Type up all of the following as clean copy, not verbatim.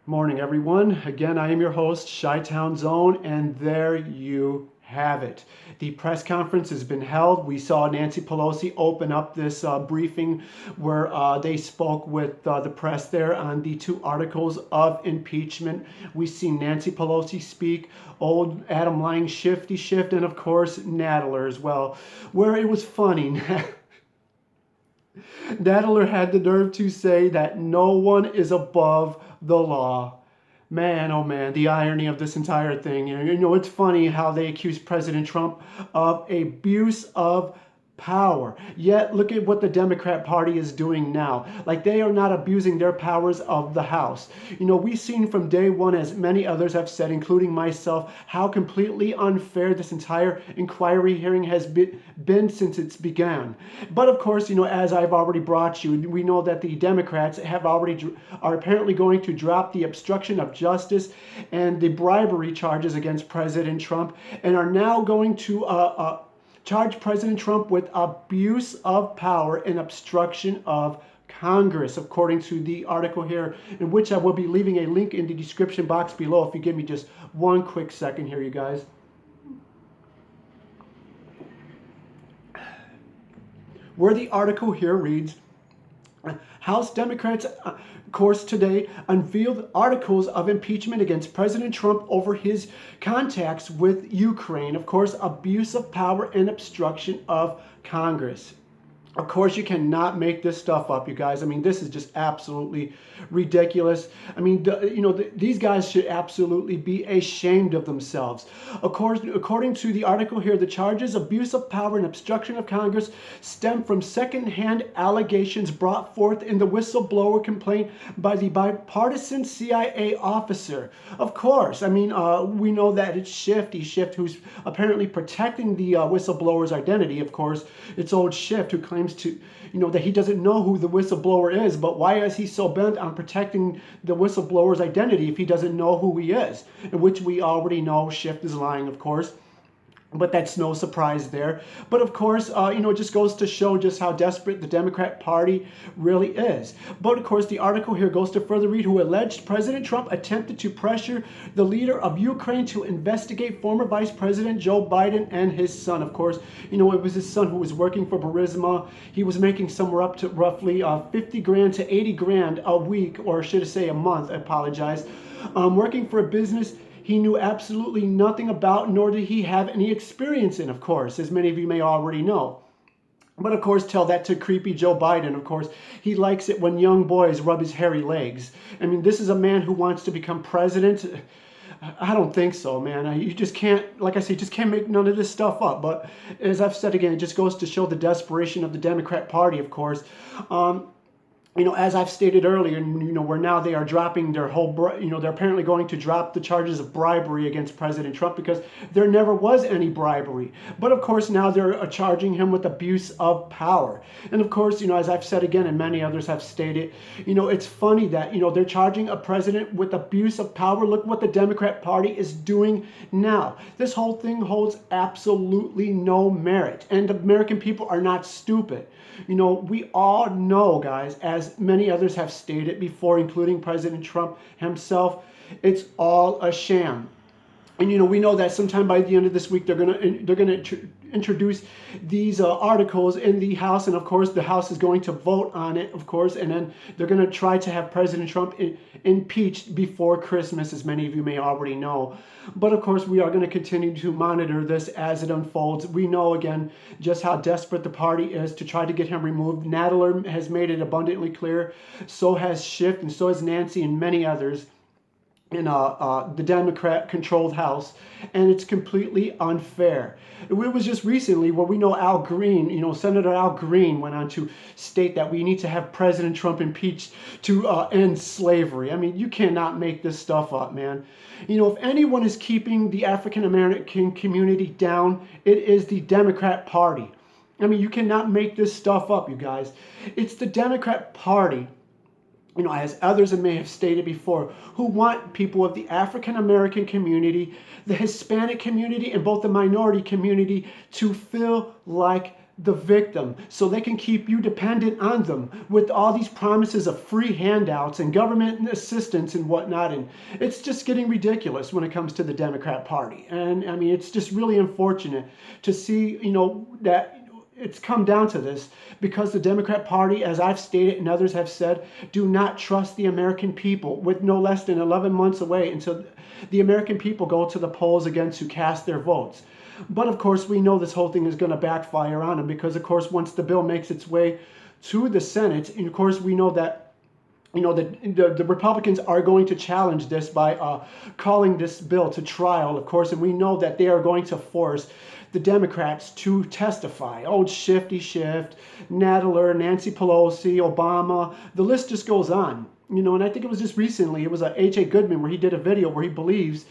Morning, everyone. Again, I am your host, Chi-Town Zone, and there you have it. The press conference has been held. We saw Nancy Pelosi open up this briefing where they spoke with the press there on the two articles of impeachment. We see Nancy Pelosi speak, old Adam Lang Shifty Shift, and of course, Nadler as well, where it was funny. Nadler had the nerve to say that no one is above the law. Man, oh man, the irony of this entire thing. It's funny how they accuse President Trump of abuse of power. Yet, look at what the Democrat Party is doing now. Like, they are not abusing their powers of the House. We've seen from day one, as many others have said, including myself, how completely unfair this entire inquiry hearing has been since it's began. But of course, as I've already brought you, we know that the Democrats are apparently going to drop the obstruction of justice and the bribery charges against President Trump, and are now going to charge President Trump with abuse of power and obstruction of Congress, according to the article here, in which I will be leaving a link in the description box below if you give me just one quick second here, you guys. Where the article here reads, House Democrats, of course, today unveiled articles of impeachment against President Trump over his contacts with Ukraine. Of course, abuse of power and obstruction of Congress. Of course, you cannot make this stuff up, you guys. I mean, this is just absolutely ridiculous. I mean, these guys should absolutely be ashamed of themselves. According to the article here, the charges of abuse of power and obstruction of Congress stem from second-hand allegations brought forth in the whistleblower complaint by the bipartisan CIA officer. Of course, I mean, we know that it's Schiff, who's apparently protecting the whistleblower's identity. Of course, it's old Schiff who claims to, that he doesn't know who the whistleblower is, but why is he so bent on protecting the whistleblower's identity if he doesn't know who he is? In which we already know Schiff is lying, of course. But that's no surprise there. But of course, it just goes to show just how desperate the Democrat Party really is. But of course, the article here goes to further read, who alleged President Trump attempted to pressure the leader of Ukraine to investigate former Vice President Joe Biden and his son. Of course, it was his son who was working for Burisma. He was making somewhere up to roughly 50 grand to 80 grand a week, or should I say a month, I apologize, working for a business he knew absolutely nothing about, nor did he have any experience in, of course, as many of you may already know. But of course, tell that to creepy Joe Biden. Of course, he likes it when young boys rub his hairy legs. I mean, this is a man who wants to become president. I don't think so, man. You just can't, like I say, just can't make none of this stuff up. But as I've said again, it just goes to show the desperation of the Democrat Party, of course. As I've stated earlier, where now they are dropping their whole, they're apparently going to drop the charges of bribery against President Trump because there never was any bribery. But of course, now they're charging him with abuse of power. And of course, as I've said again, and many others have stated, it's funny that, they're charging a president with abuse of power. Look what the Democrat Party is doing now. This whole thing holds absolutely no merit. And the American people are not stupid. We all know, guys, as many others have stated before, including President Trump himself, it's all a sham. And we know that sometime by the end of this week they're gonna introduce these articles in the House, and of course the House is going to vote on it, of course, and then they're gonna try to have President Trump impeached before Christmas, as many of you may already know. But of course, we are going to continue to monitor this as it unfolds. We know again just how desperate the party is to try to get him removed. Nadler has made it abundantly clear. So has Schiff, and so has Nancy, and many others in the Democrat-controlled House, and it's completely unfair. It was just recently where we know Al Green, Senator Al Green went on to state that we need to have President Trump impeached to end slavery. I mean, you cannot make this stuff up, man. If anyone is keeping the African-American community down, it is the Democrat Party. I mean, you cannot make this stuff up, you guys. It's the Democrat Party, as others may have stated before, who want people of the African-American community, the Hispanic community, and both the minority community to feel like the victim so they can keep you dependent on them with all these promises of free handouts and government assistance and whatnot. And it's just getting ridiculous when it comes to the Democrat Party. And I mean, it's just really unfortunate to see, that it's come down to this, because the Democrat Party, as I've stated and others have said, do not trust the American people, with no less than 11 months away until the American people go to the polls again to cast their votes. But of course, we know this whole thing is going to backfire on them, because of course, once the bill makes its way to the Senate, and of course, we know that the Republicans are going to challenge this by calling this bill to trial, of course, and we know that they are going to force the Democrats to testify. Old Shifty Schiff, Nadler, Nancy Pelosi, Obama, the list just goes on. And I think it was just recently, it was H.A. Goodman, where he did a video where he believes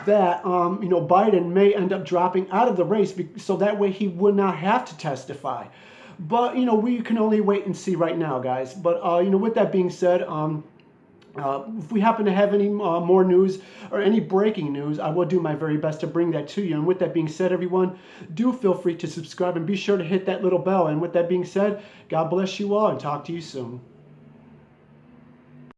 that Biden may end up dropping out of the race, so that way he would not have to testify. But we can only wait and see right now, guys. But with that being said, if we happen to have any more news or any breaking news, I will do my very best to bring that to you. And with that being said, everyone, do feel free to subscribe and be sure to hit that little bell. And with that being said, God bless you all and talk to you soon.